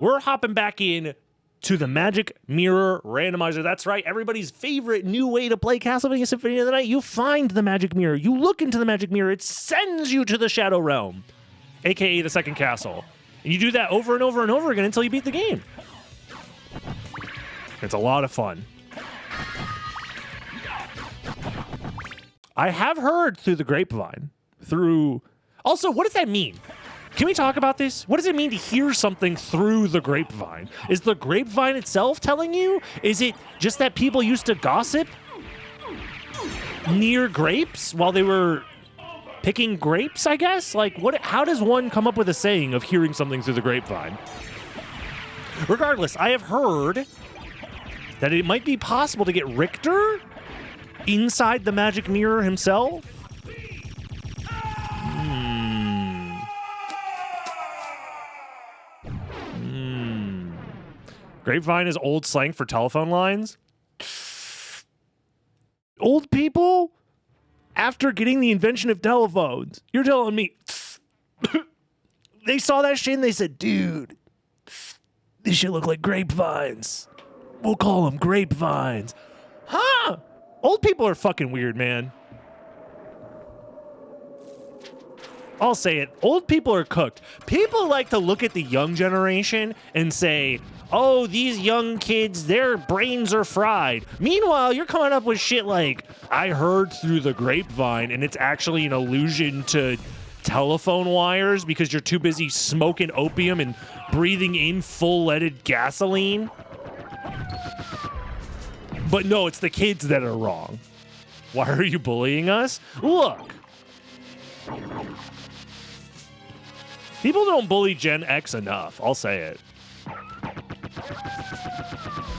we're hopping back in to the Magic Mirror Randomizer. That's right, everybody's favorite new way to play Castlevania Symphony of the Night. You find the Magic Mirror, you look into the Magic Mirror, it sends you to the Shadow Realm, aka the second castle. And you do that over and over and over again until you beat the game. It's a lot of fun. I have heard through the grapevine, Also, what does that mean? Can we talk about this? What does it mean to hear something through the grapevine? Is the grapevine itself telling you? Is it just that people used to gossip near grapes while they were picking grapes, I guess? Like, how does one come up with a saying of hearing something through the grapevine? Regardless, I have heard that it might be possible to get Richter inside the Magic Mirror himself. Grapevine is old slang for telephone lines. Old people, after getting the invention of telephones, you're telling me they saw that shit and they said, dude, these shit look like grapevines. We'll call them grapevines. Huh? Old people are fucking weird, man. I'll say it. Old people are cooked. People like to look at the young generation and say, oh, these young kids, their brains are fried. Meanwhile, you're coming up with shit like, I heard through the grapevine, and it's actually an allusion to telephone wires because you're too busy smoking opium and breathing in full-leaded gasoline. But no, it's the kids that are wrong. Why are you bullying us? Look. People don't bully Gen X enough. I'll say it.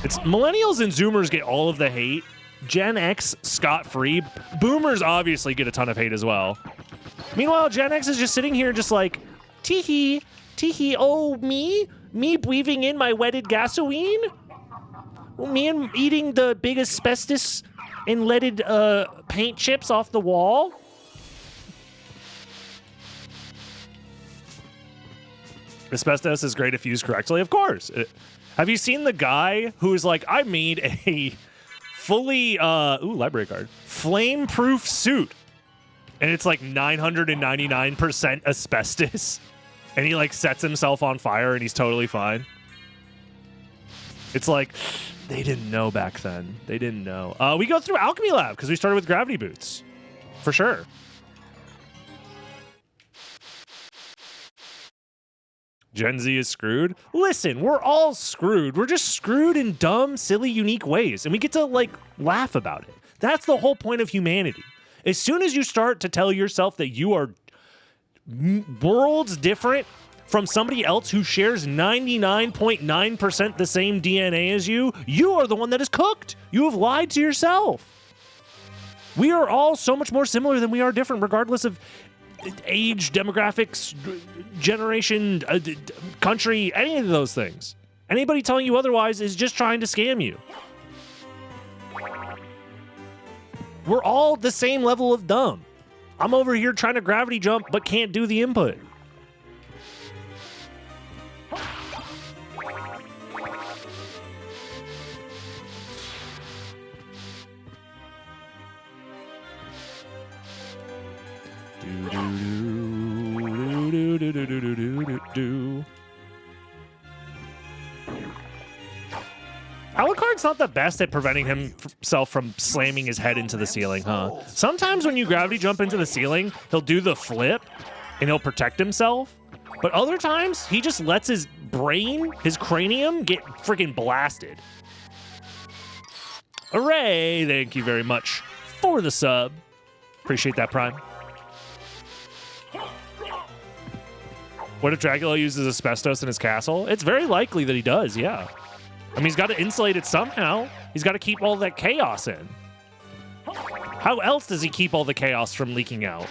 It's millennials and Zoomers get all of the hate. Gen X scot-free. Boomers obviously get a ton of hate as well. Meanwhile, Gen X is just sitting here just like, tee-hee, tee-hee, oh, me? Me breathing in my wetted gasoline? Me and eating the big asbestos and leaded paint chips off the wall? Asbestos is great if used correctly, of course. Have you seen the guy who's like, I made a fully, library card, flame-proof suit, and it's like 999% asbestos, and he like sets himself on fire and he's totally fine. It's like, they didn't know back then. They didn't know. We go through Alchemy Lab because we started with gravity boots, for sure. Gen Z is screwed. Listen, we're all screwed. We're just screwed in dumb, silly, unique ways. And we get to, like, laugh about it. That's the whole point of humanity. As soon as you start to tell yourself that you are worlds different from somebody else who shares 99.9% the same DNA as you, you are the one that is cooked. You have lied to yourself. We are all so much more similar than we are different, regardless of age, demographics, generation, country, any of those things. Anybody telling you otherwise is just trying to scam you. We're all the same level of dumb. I'm over here trying to gravity jump but can't do the input. Alucard's not the best at preventing himself from slamming his head into the ceiling, huh? Sometimes when you gravity jump into the ceiling, he'll do the flip and he'll protect himself. But other times, he just lets his brain, his cranium, get freaking blasted. Hooray! Thank you very much for the sub. Appreciate that, Prime. What if Dracula uses asbestos in his castle? It's very likely that he does, yeah. I mean, he's got to insulate it somehow. He's got to keep all that chaos in. How else does he keep all the chaos from leaking out?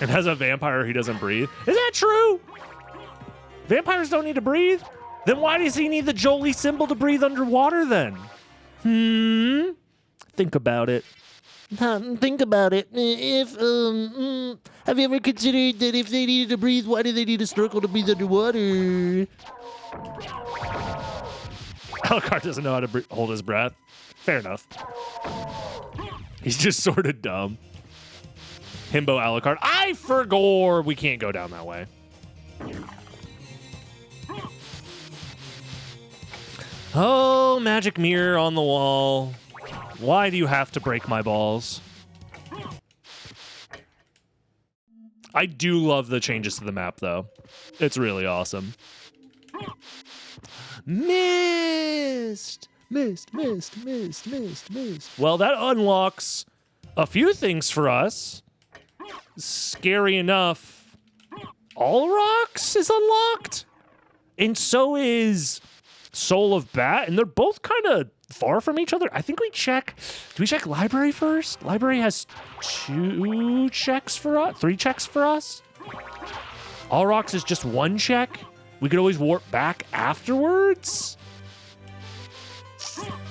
And as a vampire, he doesn't breathe. Is that true? Vampires don't need to breathe? Then why does he need the Jolie symbol to breathe underwater then? Think about it. Think about it. If have you ever considered that if they needed to breathe, why do they need a snorkel to breathe underwater? Alucard doesn't know how to hold his breath. Fair enough. He's just sort of dumb. Himbo Alucard. I forgot we can't go down that way. Oh, magic mirror on the wall. Why do you have to break my balls? I do love the changes to the map, though. It's really awesome. Missed! Missed. Well, that unlocks a few things for us. Scary enough, all rocks is unlocked. And so is Soul of Bat, and they're both kind of far from each other. I think we check. Do we check library first? Library has 2 checks for us, 3 checks for us. All rocks is just 1 check. We could always warp back afterwards.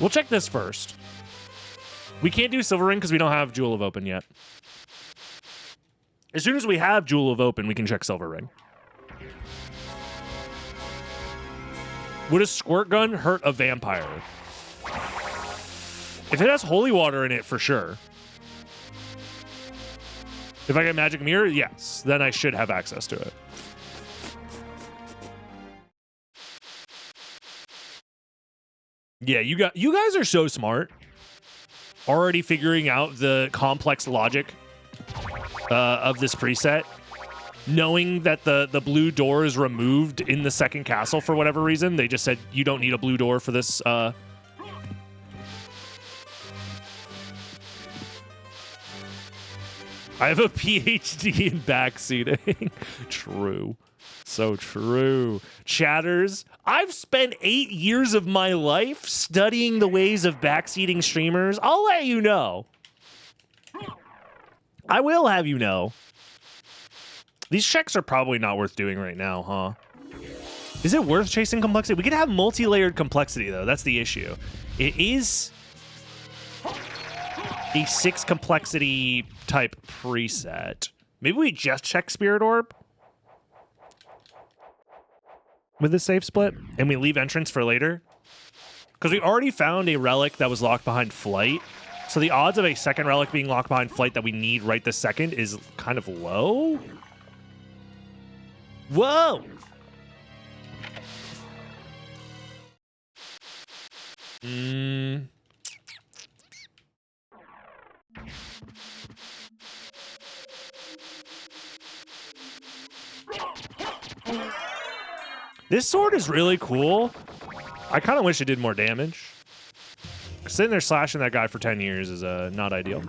We'll check this first. We can't do Silver Ring because we don't have Jewel of Open yet. As soon as we have Jewel of Open, we can check Silver Ring. Would a squirt gun hurt a vampire? If it has holy water in it, for sure. If I get magic mirror, yes. Then I should have access to it. Yeah, you guys are so smart. Already figuring out the complex logic of this preset. Knowing that the blue door is removed in the second castle for whatever reason. They just said, you don't need a blue door for this. I have a PhD in backseating. True. So true. Chatters, I've spent 8 years of my life studying the ways of backseating streamers. I'll let you know. I will have you know. These checks are probably not worth doing right now, huh? Is it worth chasing complexity? We could have multi-layered complexity, though. That's the issue. It is a 6 complexity type preset. Maybe we just check Spirit Orb with the safe split, and we leave entrance for later. Because we already found a relic that was locked behind flight. So the odds of a second relic being locked behind flight that we need right this second is kind of low. Whoa! This sword is really cool. I kind of wish it did more damage. Sitting there slashing that guy for 10 years is not ideal.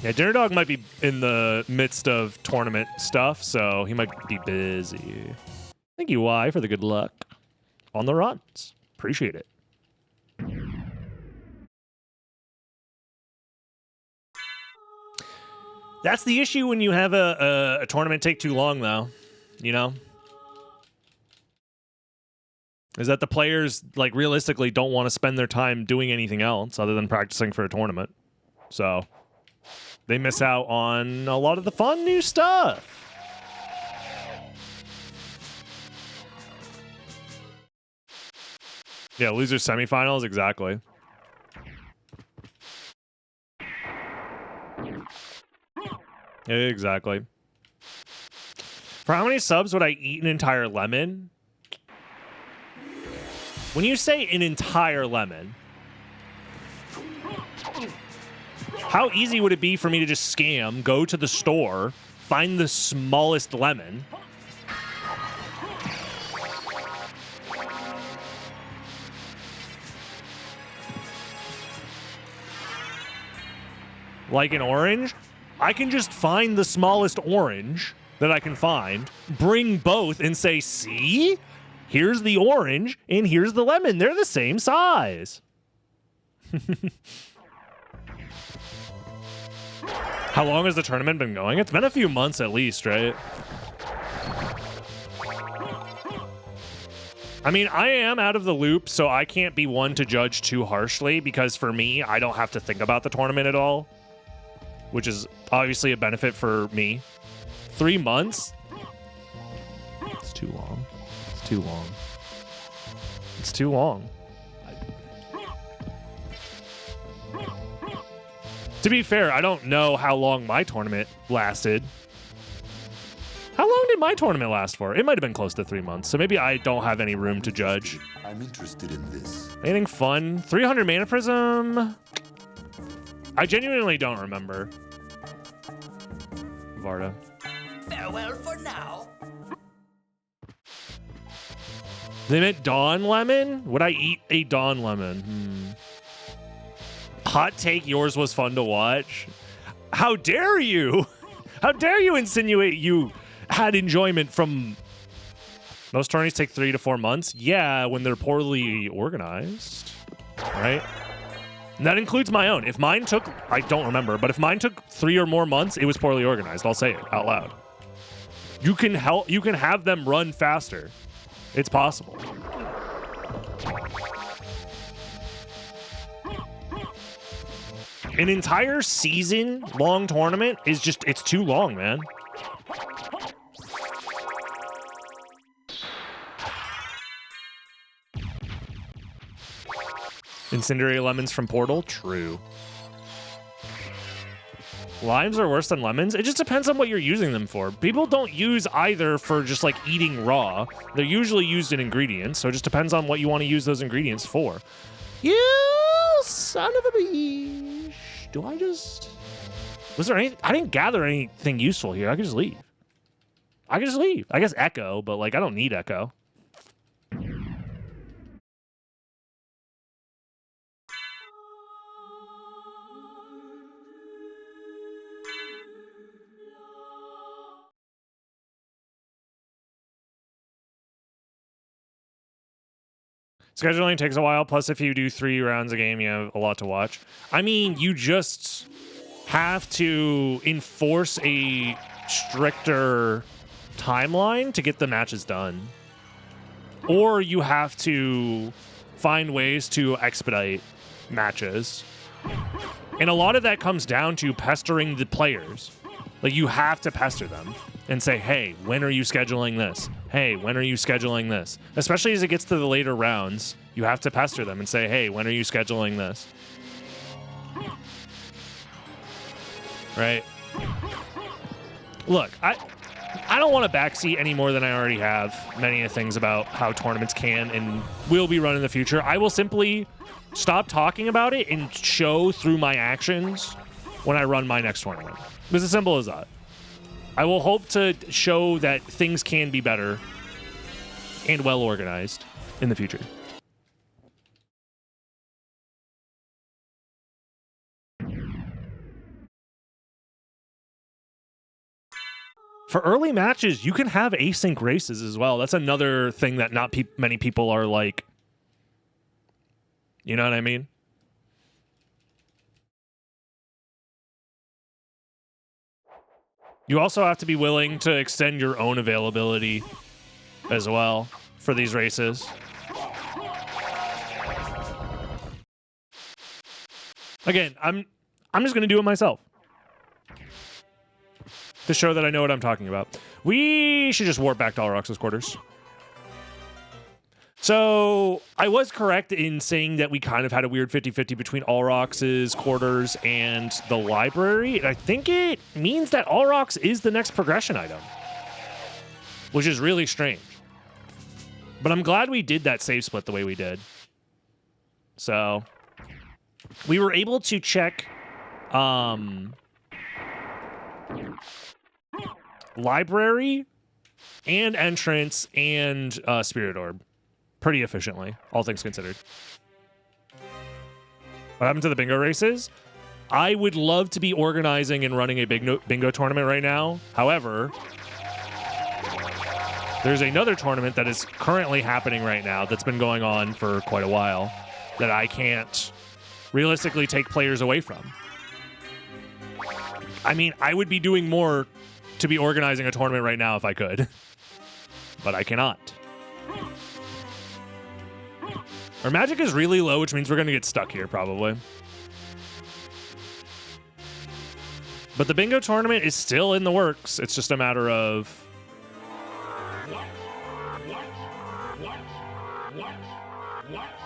Yeah, Dinner Dog might be in the midst of tournament stuff, so he might be busy. Thank you, Y, for the good luck on the runs. Appreciate it. That's the issue when you have a tournament take too long, though. You know? Is that the players, like, realistically don't want to spend their time doing anything else other than practicing for a tournament. So they miss out on a lot of the fun new stuff. Yeah, loser semifinals, exactly. Exactly. For how many subs would I eat an entire lemon? When you say an entire lemon, how easy would it be for me to just scam, go to the store, find the smallest lemon, like an orange? I can just find the smallest orange that I can find, bring both and say, see? Here's the orange and here's the lemon. They're the same size. How long has the tournament been going? It's been a few months at least, right? I mean, I am out of the loop, so I can't be one to judge too harshly because for me, I don't have to think about the tournament at all, which is obviously a benefit for me. 3 months? It's too long. It's too long. It's too long. To be fair, I don't know how long my tournament lasted. How long did my tournament last for? It might have been close to 3 months, so maybe I don't have any room to judge. I'm interested in this. Anything fun? 300 Mana Prism? I genuinely don't remember. Varda. Farewell for now. They meant Dawn Lemon? Would I eat a Dawn Lemon? Hot take, yours was fun to watch. How dare you? How dare you insinuate you had enjoyment from... Most tourneys take 3 to 4 months? Yeah, when they're poorly organized, right? And that includes my own. If mine took, I don't remember, but if mine took 3 or more months, it was poorly organized. I'll say it out loud. You can have them run faster. It's possible. An entire season-long tournament is just, it's too long, man. Incendiary lemons from Portal? True. Limes are worse than lemons? It just depends on what you're using them for. People don't use either for just like eating raw. They're usually used in ingredients, so it just depends on what you want to use those ingredients for. You son of a bitch. Do I just... Was there anything? I didn't gather anything useful here. I could just leave. I could just leave. I guess Echo, but like I don't need Echo. Scheduling takes a while, plus if you do 3 rounds a game, you have a lot to watch. I mean, you just have to enforce a stricter timeline to get the matches done. Or you have to find ways to expedite matches. And a lot of that comes down to pestering the players. Like, you have to pester them and say, hey, when are you scheduling this? Hey, when are you scheduling this? Especially as it gets to the later rounds, you have to pester them and say, hey, when are you scheduling this? Right? Look, I don't want to backseat any more than I already have many things about how tournaments can and will be run in the future. I will simply stop talking about it and show through my actions when I run my next tournament. It's as simple as that. I will hope to show that things can be better and well organized in the future. For early matches, you can have async races as well. That's another thing that not many people are like. You know what I mean? You also have to be willing to extend your own availability as well for these races. Again, I'm just going to do it myself to show that I know what I'm talking about. We should just warp back to Alrox's quarters. So I was correct in saying that we kind of had a weird 50-50 between Alrox's quarters and the library. And I think it means that Alrox is the next progression item, which is really strange. But I'm glad we did that save split the way we did. So we were able to check library and entrance and spirit orb pretty efficiently, all things considered. What happened to the bingo races? I would love to be organizing and running a bingo tournament right now. However, there's another tournament that is currently happening right now that's been going on for quite a while that I can't realistically take players away from. I mean, I would be doing more to be organizing a tournament right now if I could, but I cannot. Our magic is really low, which means we're going to get stuck here probably. But the bingo tournament is still in the works. It's just a matter of...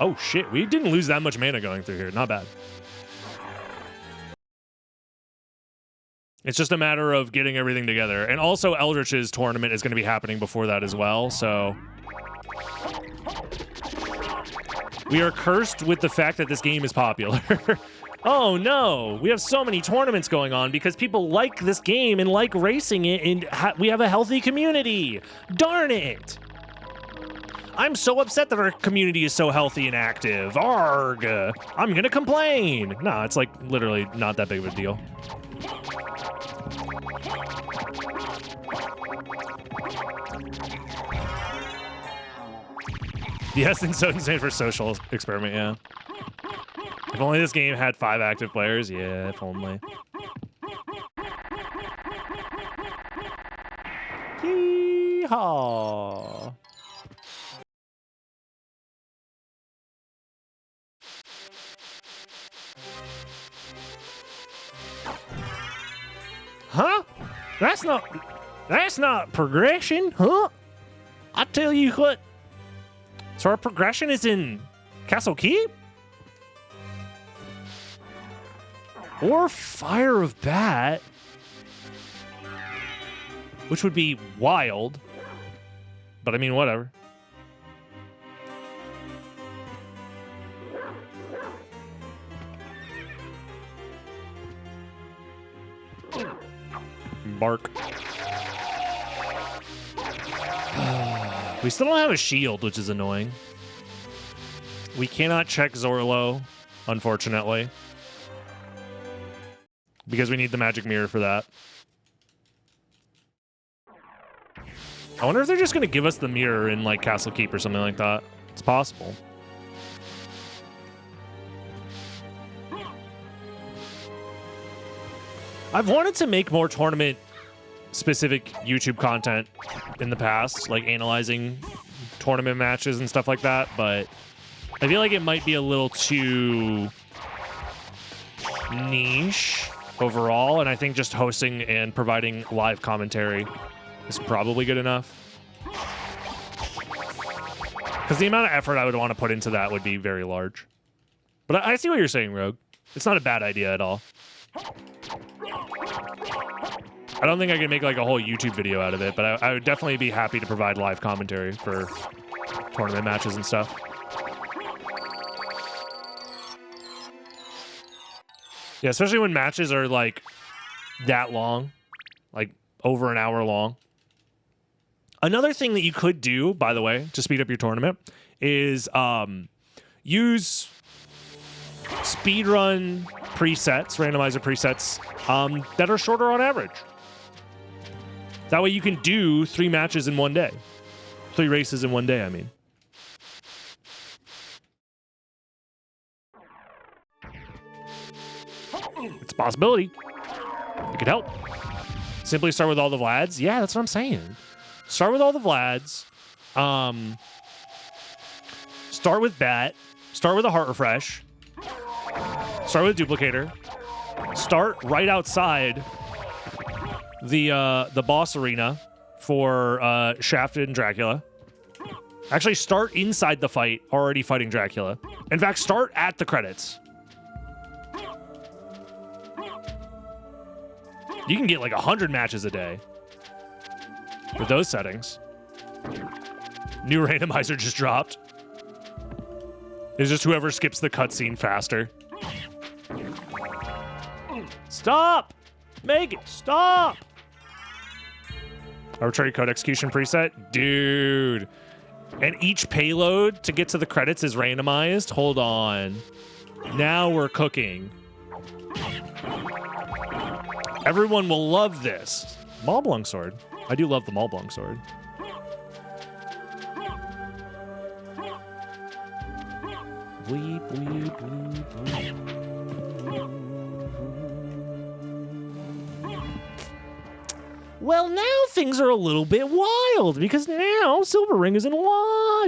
Oh, shit. We didn't lose that much mana going through here. Not bad. It's just a matter of getting everything together. And also, Eldritch's tournament is going to be happening before that as well, so... We are cursed with the fact that this game is popular. Oh no, we have so many tournaments going on because people like this game and like racing it, and we have a healthy community. Darn it. I'm so upset that our community is so healthy and active. Arg. I'm gonna complain. No, it's like literally not that big of a deal. Yes, and SotN stands for social experiment, yeah. If only this game had 5 active players. Yeah, if only. Yeehaw. Huh? That's not progression, huh? I tell you what. So our progression is in Castle Keep? Or Fire of Bat, which would be wild, but I mean, whatever. Bark. We still don't have a shield, which is annoying. We cannot check Zorlo, unfortunately. Because we need the magic mirror for that. I wonder if they're just going to give us the mirror in, like, Castle Keep or something like that. It's possible. I've wanted to make more tournament-specific YouTube content in the past, like analyzing tournament matches and stuff like that, but I feel like it might be a little too niche overall, and I think just hosting and providing live commentary is probably good enough. Because the amount of effort I would want to put into that would be very large. But I see what you're saying, Rogue. It's not a bad idea at all. I don't think I can make like a whole YouTube video out of it, but I would definitely be happy to provide live commentary for tournament matches and stuff. Yeah, especially when matches are like that long, like over an hour long. Another thing that you could do, by the way, to speed up your tournament is use speedrun presets, randomizer presets that are shorter on average. That way you can do 3 matches in one day. 3 races in one day, I mean. It's a possibility. It could help. Simply start with all the Vlads. Yeah, that's what I'm saying. Start with all the Vlads. Start with Bat. Start with a Heart Refresh. Start with a Duplicator. Start right outside the boss arena for Shafted and Dracula. Actually, start inside the fight, already fighting Dracula. In fact, start at the credits. You can get like 100 matches a day with those settings. New randomizer just dropped. It's just whoever skips the cutscene faster. Stop! Make it stop! Arbitrary code execution preset? Dude. And each payload to get to the credits is randomized? Hold on. Now we're cooking. Everyone will love this. Maul Blanc sword. I do love the Maul Blanc sword. Weep, weep, weep, weep. Well, now things are a little bit wild because now Silver Ring is in a lot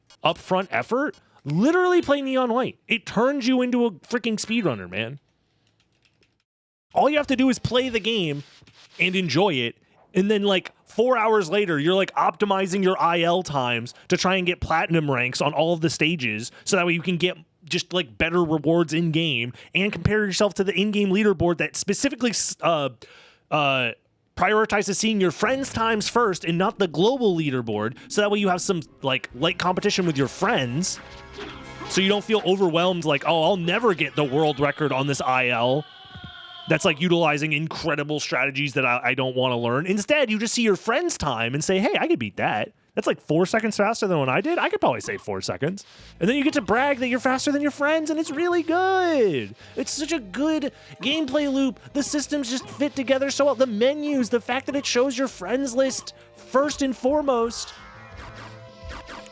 upfront effort, literally play Neon White. It turns you into a freaking speedrunner, man. All you have to do is play the game and enjoy it. And then like 4 hours later, you're like optimizing your IL times to try and get platinum ranks on all of the stages. So that way you can get just like better rewards in game and compare yourself to the in-game leaderboard that specifically prioritizes seeing your friends' times first and not the global leaderboard. So that way you have some like light competition with your friends. So you don't feel overwhelmed like, oh, I'll never get the world record on this IL. That's like utilizing incredible strategies that I don't want to learn. Instead, you just see your friend's time and say, hey, I could beat that. That's like 4 seconds faster than what I did. I could probably save 4 seconds. And then you get to brag that you're faster than your friends, and it's really good. It's such a good gameplay loop. The systems just fit together so well. The menus, the fact that it shows your friends list first and foremost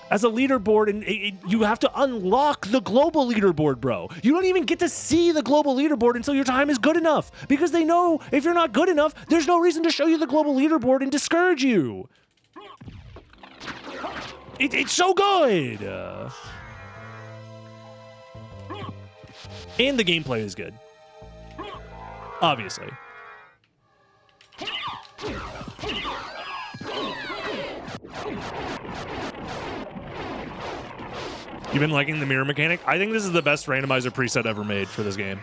as a leaderboard, and you have to unlock the global leaderboard, bro. You don't even get to see the global leaderboard until your time is good enough, because they know if you're not good enough, there's no reason to show you the global leaderboard and discourage you. It's so good. And the gameplay is good. Obviously. You've been liking the mirror mechanic? I think this is the best randomizer preset ever made for this game.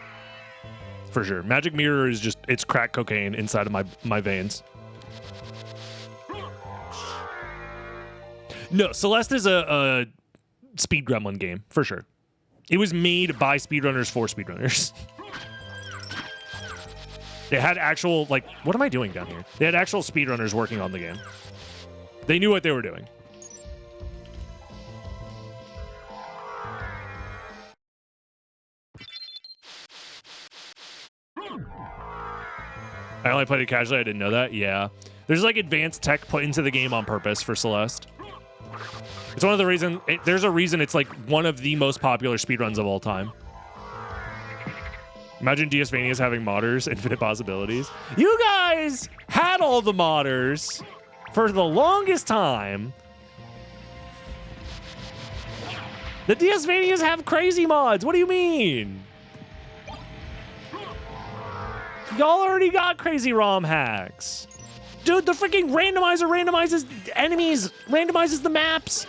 For sure. Magic Mirror is just, it's crack cocaine inside of my veins. No, Celeste is a speed gremlin game, for sure. It was made by speedrunners for speedrunners. They had actual, like, what am I doing down here? They had actual speedrunners working on the game. They knew what they were doing. I only played it casually. I didn't know that. Yeah. There's like advanced tech put into the game on purpose for Celeste. It's one of the reasons. There's a reason it's like one of the most popular speedruns of all time. Imagine DS-Vanias having modders, infinite possibilities. You guys had all the modders for the longest time. The DS-Vanias have crazy mods. What do you mean? Y'all already got crazy ROM hacks. Dude, the freaking randomizer randomizes enemies, randomizes the maps.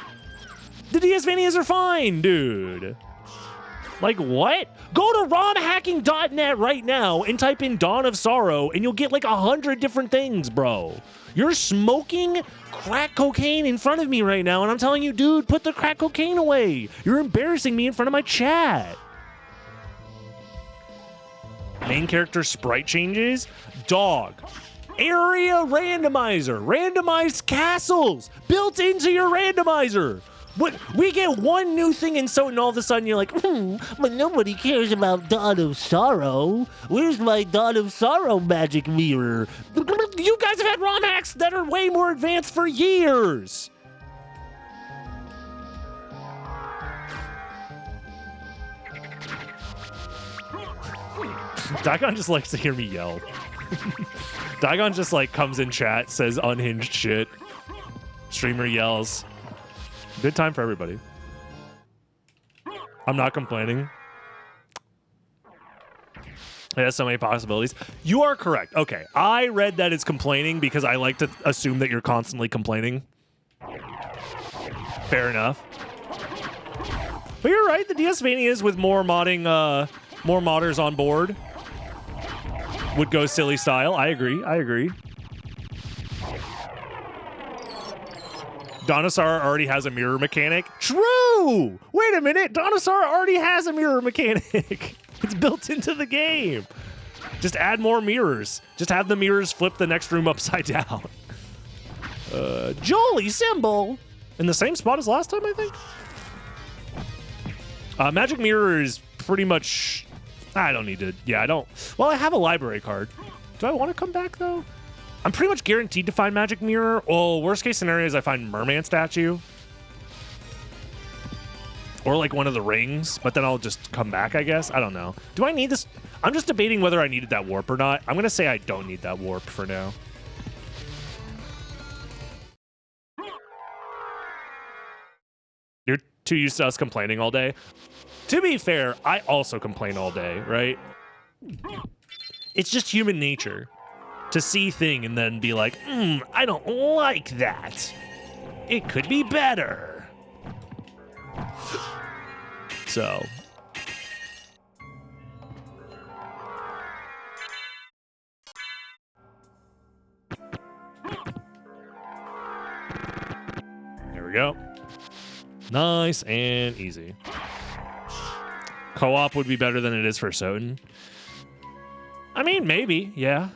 The DS-Vanias are fine, dude. Like, what? Go to romhacking.net right now and type in Dawn of Sorrow, and you'll get like 100 different things, bro. You're smoking crack cocaine in front of me right now, and I'm telling you, dude, put the crack cocaine away. You're embarrassing me in front of my chat. Main character sprite changes? Dog. Area randomizer. Randomized castles built into your randomizer. What? We get one new thing in SotN, all of a sudden you're like, But nobody cares about Dawn of Sorrow. Where's my Dawn of Sorrow magic mirror? you guys have had ROM hacks that are way more advanced for years. Dagon just likes to hear me yell. Dagon just like comes in chat, says unhinged shit. Streamer yells. Good time for everybody. I'm not complaining. It has so many possibilities. You are correct. Okay, I read that it's complaining because I like to assume that you're constantly complaining. Fair enough. But you're right, the DS-Vanias with more modding, more modders on board would go silly style. I agree. I agree. Donosara already has a mirror mechanic. True! Wait a minute. Donosara already has a mirror mechanic. It's built into the game. Just add more mirrors. Just have the mirrors flip the next room upside down. Jolly symbol. In the same spot as last time, I think. Magic Mirror is pretty much... I don't need to... Yeah, I don't... Well, I have a library card. Do I want to come back, though? I'm pretty much guaranteed to find Magic Mirror. Oh, worst case scenario is I find Merman statue. Or like one of the rings, but then I'll just come back, I guess. I don't know. Do I need this? I'm just debating whether I needed that warp or not. I'm going to say I don't need that warp for now. You're too used to us complaining all day. To be fair, I also complain all day, right? It's just human nature to see thing and then be like, I don't like that. It could be better. So. There we go. Nice and easy. Co-op would be better than it is for SotN. I mean, maybe, yeah.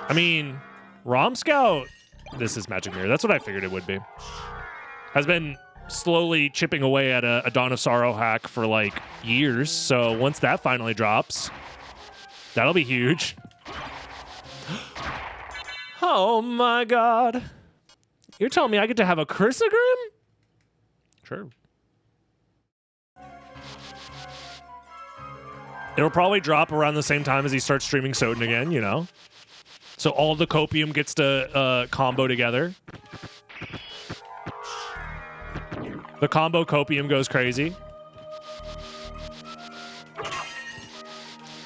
I mean, ROM Scout, this is Magic Mirror. That's what I figured it would be. Has been slowly chipping away at a Dawn of Sorrow hack for like years. So once that finally drops, that'll be huge. Oh my God. You're telling me I get to have a Chrysogrim? Sure. It'll probably drop around the same time as he starts streaming SotN again, you know? So all the copium gets to combo together. The combo copium goes crazy.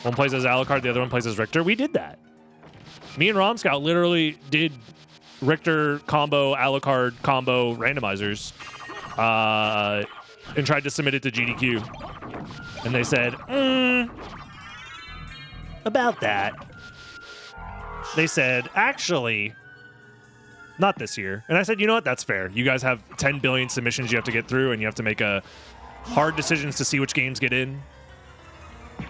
One plays as Alucard, the other one plays as Richter. We did that. Me and Rom Scout literally did Richter combo, Alucard combo randomizers and tried to submit it to GDQ. And they said, about that. They said, actually, not this year. And I said, you know what? That's fair. You guys have 10 billion submissions you have to get through, and you have to make hard decisions to see which games get in.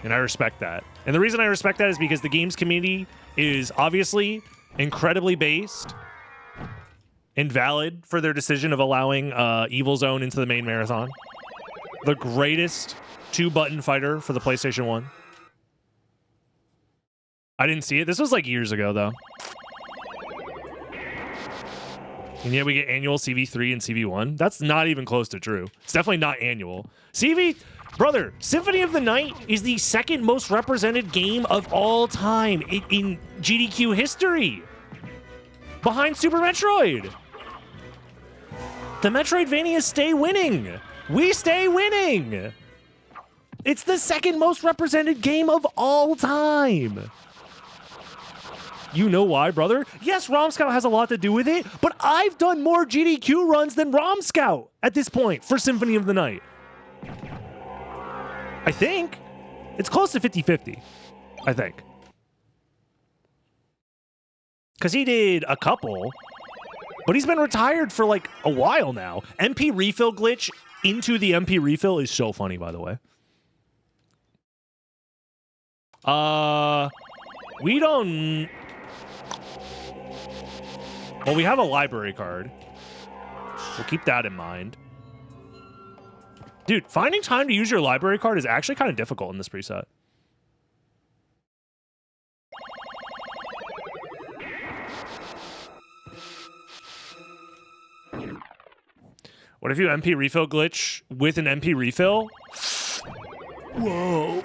And I respect that. And the reason I respect that is because the games community is obviously incredibly based and valid for their decision of allowing Evil Zone into the main marathon. The greatest 2-button fighter for the PlayStation 1. I didn't see it. This was like years ago, though. And yet we get annual CV3 and CV1. That's not even close to true. It's definitely not annual. Brother, Symphony of the Night is the second most represented game of all time in GDQ history. Behind Super Metroid. The Metroidvanias stay winning. We stay winning. It's the second most represented game of all time. You know why, brother? Yes, ROM Scout has a lot to do with it, but I've done more GDQ runs than ROM Scout at this point for Symphony of the Night. I think. It's close to 50-50, I think. Because he did a couple, but he's been retired for like a while now. MP refill glitch into the MP refill is so funny, by the way. We don't... Well, we have a library card. We'll keep that in mind. Dude, finding time to use your library card is actually kind of difficult in this preset. What if you MP refill glitch with an MP refill? Whoa.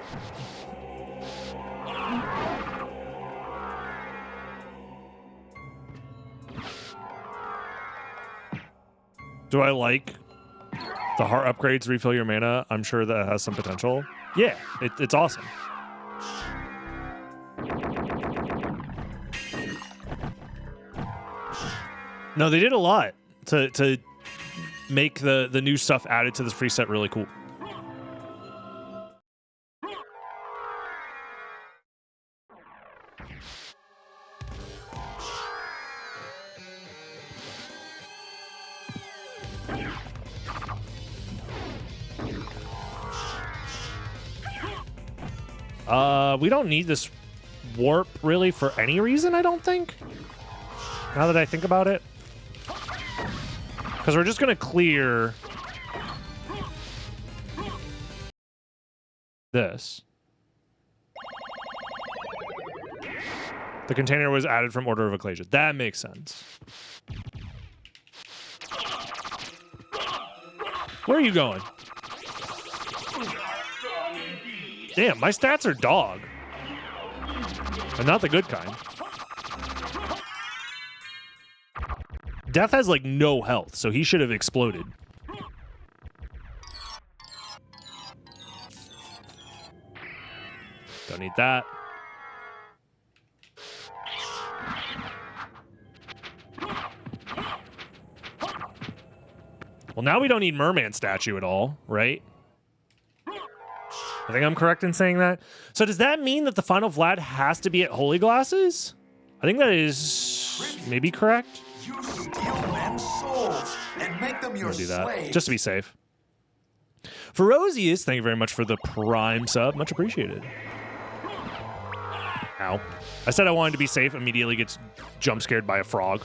Do I like the heart upgrades refill your mana? I'm sure that has some potential. Yeah, it's awesome. No, they did a lot to make the new stuff added to this preset really cool. We don't need this warp really for any reason, I don't think. Now that I think about it. Because we're just going to clear this. The container was added from Order of Ecclesia. That makes sense. Where are you going? Damn, my stats are dog. And not the good kind. Death has like no health, so he should have exploded. Don't need that. Well, now we don't need Merman statue at all, right? I think I'm correct in saying that. So does that mean that the final Vlad has to be at Holy Glasses? I think that is maybe correct. You steal men's souls and make them your I'm gonna do that slaves. just to be safe. Ferocious, thank you very much for the Prime sub. Much appreciated. Ow. I said I wanted to be safe, immediately gets jump scared by a frog.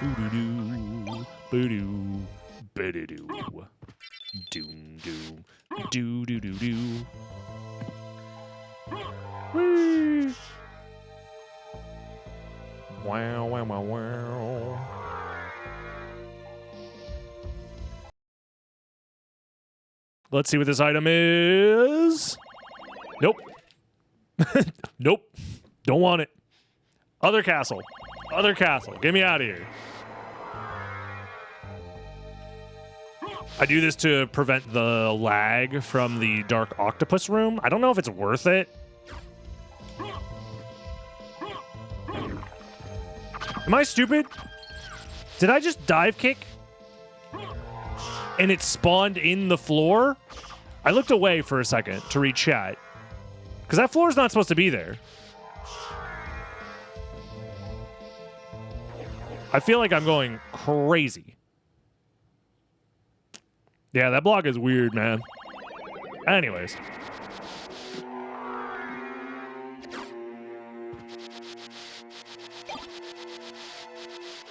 Boo-doo-doo, boo-doo, boo-doo-doo, doom-doom, doo-doo-doo-doo. Whee! Wow, wow, wow, wow. Let's see what this item is. Nope. Nope. Don't want it. Other castle. Other castle. Get me out of here. I do this to prevent the lag from the Dark Octopus room. I don't know if it's worth it. Am I stupid? Did I just dive kick? And it spawned in the floor? I looked away for a second to read chat. Because that floor's not supposed to be there. I feel like I'm going crazy. Yeah, that block is weird, man. Anyways.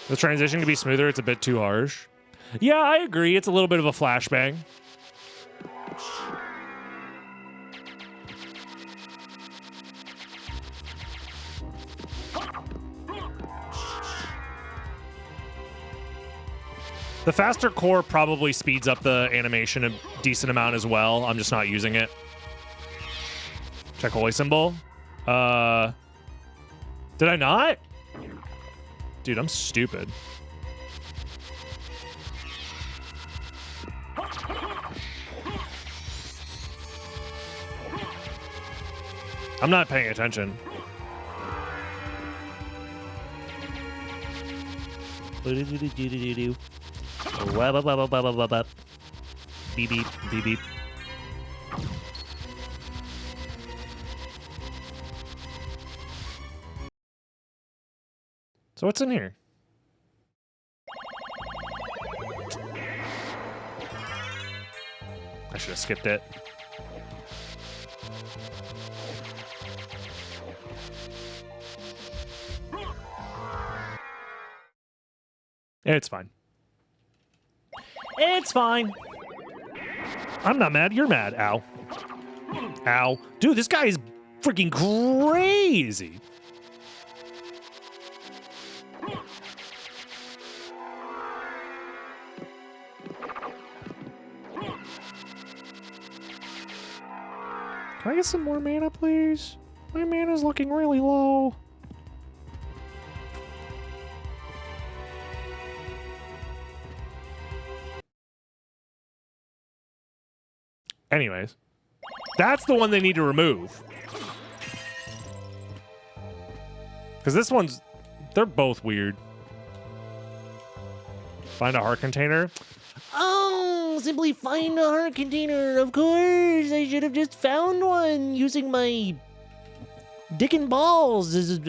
The transition could be smoother. It's a bit too harsh. Yeah, I agree. It's a little bit of a flashbang. The faster core probably speeds up the animation a decent amount as well. I'm just not using it. Check holy symbol. Did I not? Dude, I'm stupid. I'm not paying attention. Beep, beep, beep, beep. So what's in here? I should have skipped it. It's fine. It's fine. I'm not mad. You're mad. Ow. Ow. Dude, this guy is freaking crazy. Can I get some more mana, please? My mana's looking really low. Anyways, that's the one they need to remove. Because this one's... They're both weird. Find a heart container. Oh, simply find a heart container. Of course, I should have just found one using my dick and balls as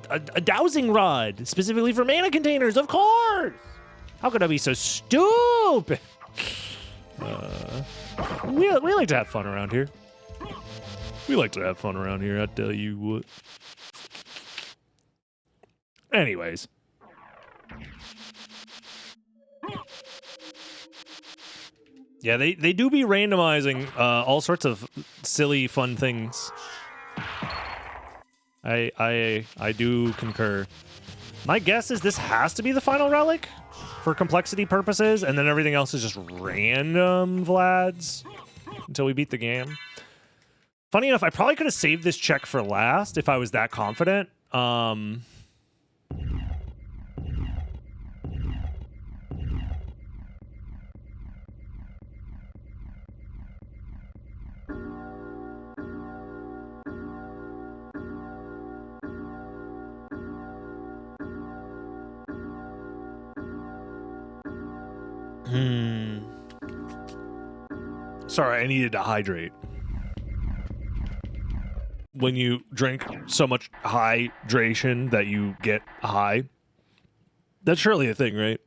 a dowsing rod, specifically for mana containers. Of course. How could I be so stupid? We like to have fun around here. We like to have fun around here, I tell you what. Anyways. Yeah, they do be randomizing all sorts of silly, fun things. I do concur. My guess is this has to be the final relic for complexity purposes, and then everything else is just random Vlads until we beat the game. Funny enough, I probably could have saved this check for last if I was that confident. Sorry, I needed to hydrate. When you drink so much hydration that you get high, that's surely a thing, right?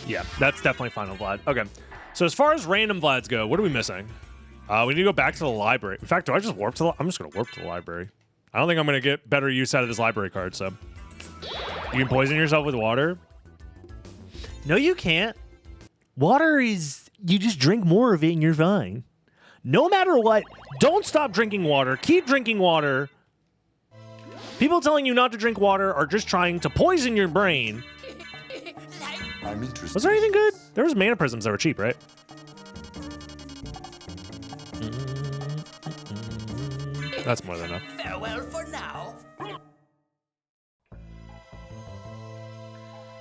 Yeah, that's definitely final Vlad. Okay, so as far as random Vlads go, what are we missing? We need to go back to the library. In fact, do I just warp to the... I'm just going to warp to the library. I don't think I'm going to get better use out of this library card, so... You can poison yourself with water? No, you can't. Water is... You just drink more of it and you're fine. No matter what, Don't stop drinking water. Keep drinking water. People telling you not to drink water are just trying to poison your brain. I'm interested. Was there anything good? There was mana prisms that were cheap, right? That's more than enough. Farewell for now.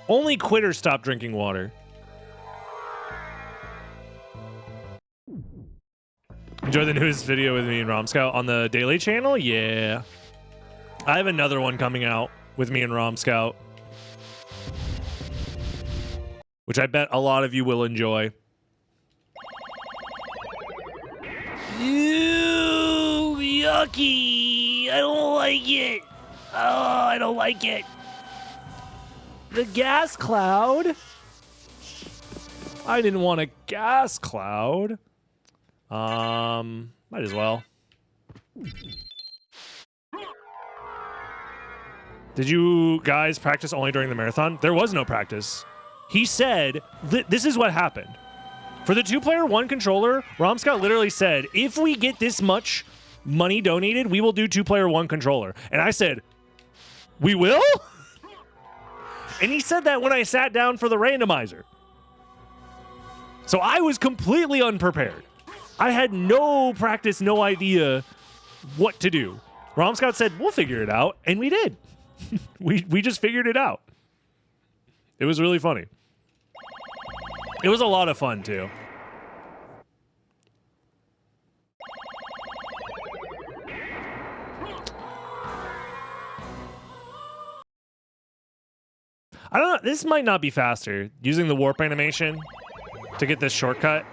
Only quitters stop drinking water. Enjoy the newest video with me and Romscout on the Daily Channel? Yeah. I have another one coming out with me and Romscout, which I bet a lot of you will enjoy. Ew, yucky. I don't like it. Oh, I don't like it. The gas cloud. I didn't want a gas cloud. Might as well. Did you guys practice only during the marathon? There was no practice. He said, this is what happened. For the 2-player 1 controller, Romscott literally said, if we get this much money donated, we will do 2-player 1 controller. And I said, we will? And he said that when I sat down for the randomizer. So I was completely unprepared. I had no practice, no idea what to do. Romscott said, we'll figure it out. And we did. we just figured it out. It was really funny. It was a lot of fun, too. I don't know. This might not be faster. Using the warp animation to get this shortcut.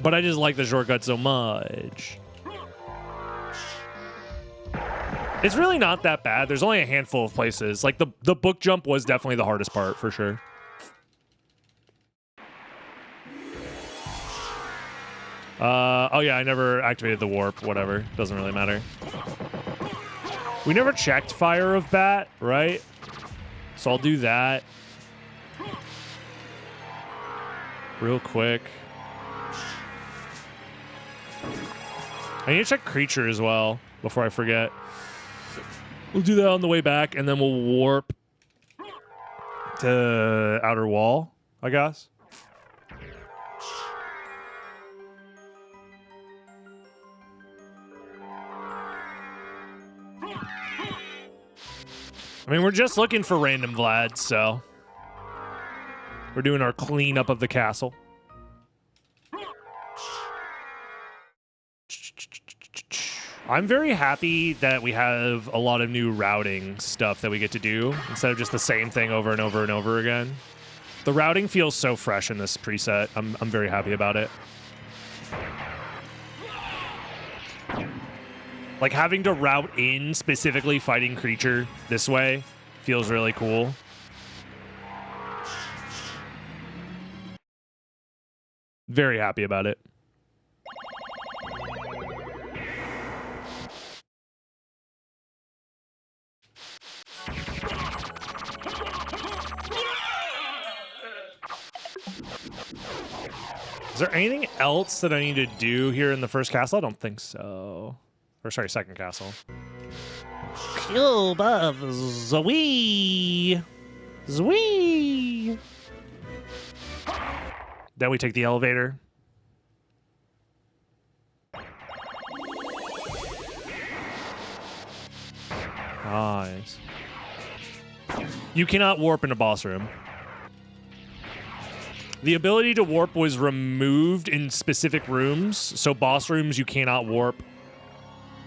But I just like the shortcut so much. It's really not that bad. There's only a handful of places. Like, the book jump was definitely the hardest part, for sure. Oh yeah, I never activated the warp. Whatever. Doesn't really matter. We never checked Fire of Bat, right? So I'll do that. Real quick. I need to check Creature as well before I forget. We'll do that on the way back, and then we'll warp to Outer Wall, I guess. I mean, we're just looking for random Vlad, so we're doing our cleanup of the castle. I'm very happy that we have a lot of new routing stuff that we get to do instead of just the same thing over and over and over again. The routing feels so fresh in this preset. I'm very happy about it. Like, having to route in specifically fighting Creature this way feels really cool. Very happy about it. Is there anything else that I need to do here in the first castle? I don't think so. Or sorry, second castle. Cube of Zwee. Zwee. Then we take the elevator. Nice. You cannot warp in a boss room. The ability to warp was removed in specific rooms, so boss rooms you cannot warp.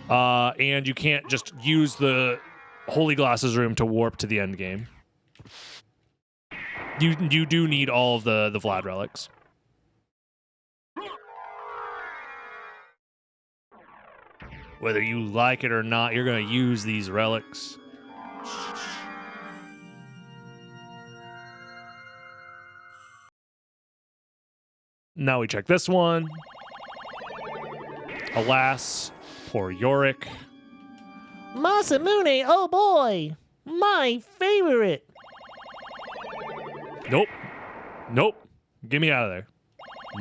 And you can't just use the Holy Glasses room to warp to the end game. You do need all of the Vlad relics. Whether you like it or not, you're going to use these relics. Now we check this one. Alas, poor Yorick. Masamune, oh boy. My favorite. Nope. Nope. Get me out of there.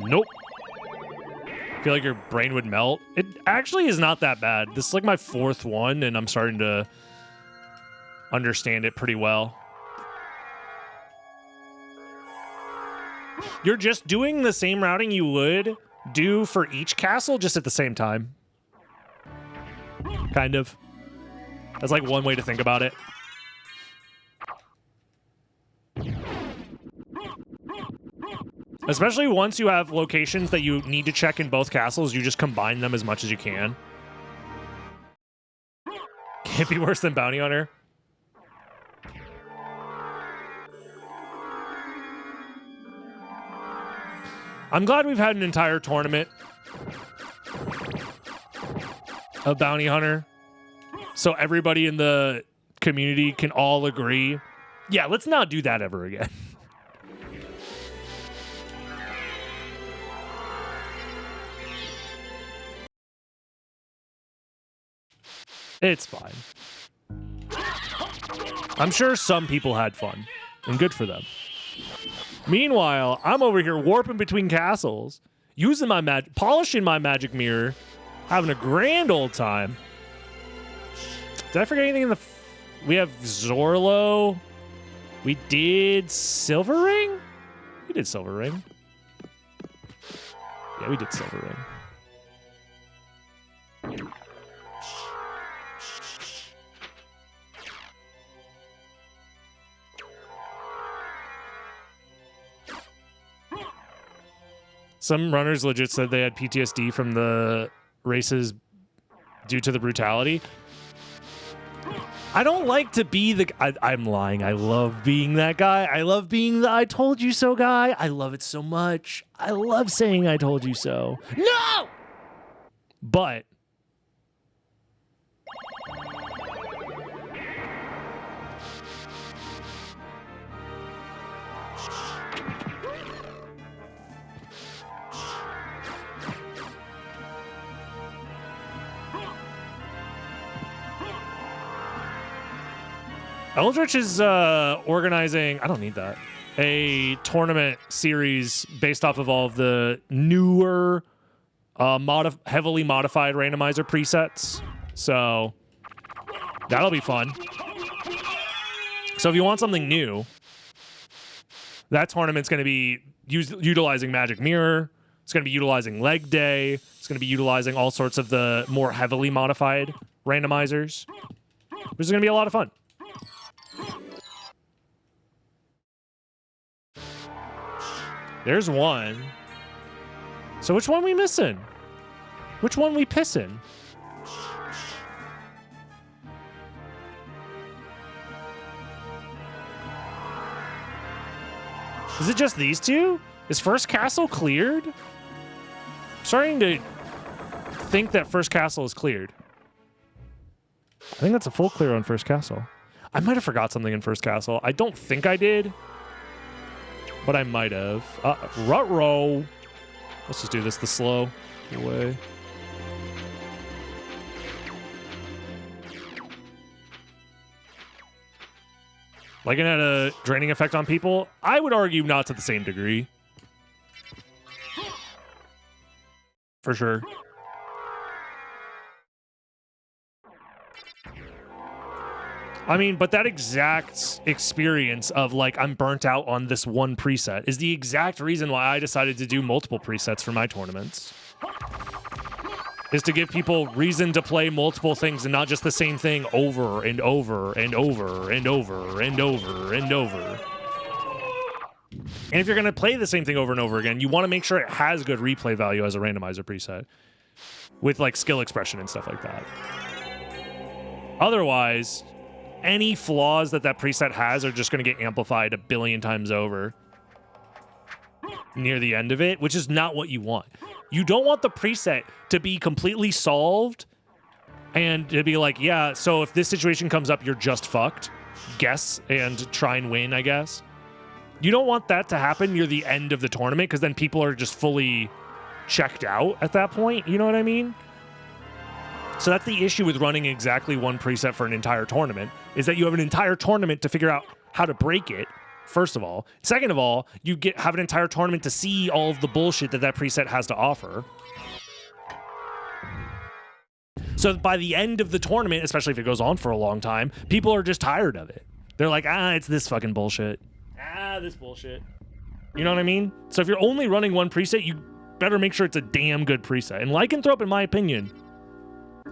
Nope. I feel like your brain would melt. It actually is not that bad. This is like my 4th one, and I'm starting to understand it pretty well. You're just doing the same routing you would do for each castle, just at the same time. Kind of. That's like one way to think about it. Especially once you have locations that you need to check in both castles, you just combine them as much as you can. Can't be worse than Bounty Hunter. I'm glad we've had an entire tournament of Bounty Hunter, so everybody in the community can all agree, yeah, let's not do that ever again. It's fine. I'm sure some people had fun, and good for them. Meanwhile, I'm over here warping between castles, using my polishing my magic mirror, having a grand old time. Did I forget anything in the... We have Zorlo. We did Silver Ring? We did Silver Ring. Yeah, we did Silver Ring. Some runners legit said they had PTSD from the races due to the brutality. I don't like to be the... I'm lying. I love being that guy. I love being the I told you so guy. I love it so much. I love saying I told you so. No! But... Eldritch is organizing, I don't need that, a tournament series based off of all of the newer, heavily modified randomizer presets. So that'll be fun. So if you want something new, that tournament's going to be utilizing Magic Mirror. It's going to be utilizing Leg Day. It's going to be utilizing all sorts of the more heavily modified randomizers, which is going to be a lot of fun. There's one. So which one we missing? Which one we pissing? Is it just these two? Is First Castle cleared? I'm starting to think that First Castle is cleared. I think that's a full clear on First Castle. I might have forgot something in First Castle. I don't think I did. But I might have. Ruh-roh. Let's just do this the slow way. Like it had a draining effect on people? I would argue not to the same degree. For sure. I mean, but that exact experience of like, I'm burnt out on this one preset is the exact reason why I decided to do multiple presets for my tournaments. Is to give people reason to play multiple things and not just the same thing over and over and over and over and over and over. And if you're going to play the same thing over and over again, you want to make sure it has good replay value as a randomizer preset with like skill expression and stuff like that. Otherwise, any flaws that preset has are just going to get amplified a billion times over near the end of it, which is not what you want. You don't want the preset to be completely solved and to be like, yeah, so if this situation comes up, you're just fucked. Guess and try and win, I guess. You don't want that to happen near the end of the tournament because then people are just fully checked out at that point. You know what I mean? So that's the issue with running exactly one preset for an entire tournament, is that you have an entire tournament to figure out how to break it, first of all. Second of all, you have an entire tournament to see all of the bullshit that preset has to offer. So by the end of the tournament, especially if it goes on for a long time, people are just tired of it. They're like, it's this fucking bullshit. This bullshit. You know what I mean? So if you're only running one preset, you better make sure it's a damn good preset. And Lycanthrope, in my opinion,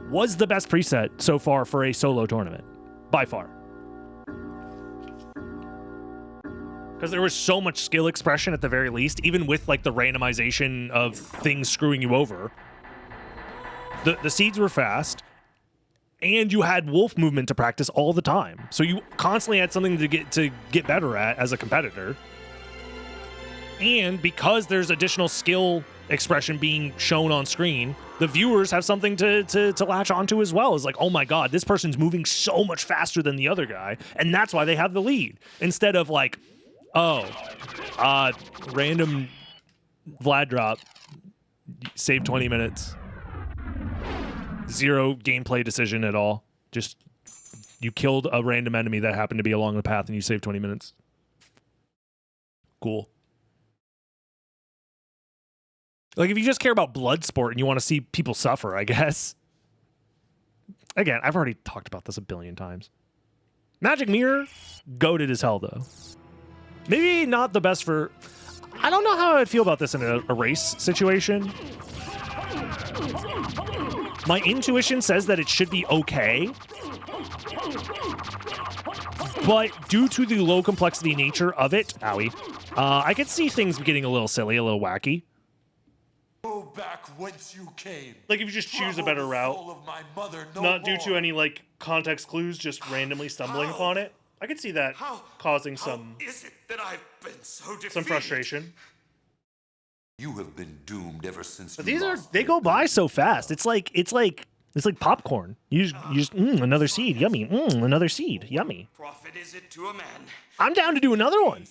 was the best preset so far for a solo tournament. By far. Because there was so much skill expression at the very least, even with like the randomization of things screwing you over. The seeds were fast, and you had wolf movement to practice all the time. So you constantly had something to get better at as a competitor. And because there's additional skill expression being shown on screen, the viewers have something to latch onto as well. It's like, oh my God, this person's moving so much faster than the other guy, and that's why they have the lead. Instead of like, random Vlad drop, save 20 minutes. Zero gameplay decision at all. Just, you killed a random enemy that happened to be along the path and you saved 20 minutes. Cool. Like, if you just care about blood sport and you want to see people suffer, I guess. Again, I've already talked about this a billion times. Magic Mirror, goated as hell, though. Maybe not the best for... I don't know how I'd feel about this in a race situation. My intuition says that it should be okay. But due to the low complexity nature of it, I could see things getting a little silly, a little wacky. Go back whence you came. Like if you just choose a better route, not due to any like context clues, just randomly stumbling upon it. I could see that causing some frustration. You have been doomed ever since. But they go by so fast. It's like popcorn. You just another seed, yummy. Another seed, yummy. Profit is it to a man. I'm down to do another one.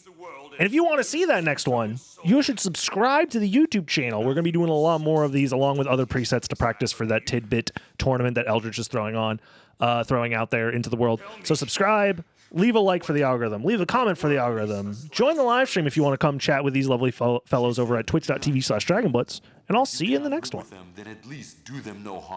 And if you want to see that next one, you should subscribe to the YouTube channel. We're going to be doing a lot more of these along with other presets to practice for that tidbit tournament that Eldritch is throwing out there into the world. So subscribe, leave a like for the algorithm, leave a comment for the algorithm, join the live stream if you want to come chat with these lovely fellows over at twitch.tv/dragonblitz, and I'll see you in the next one. Then at least do them no harm.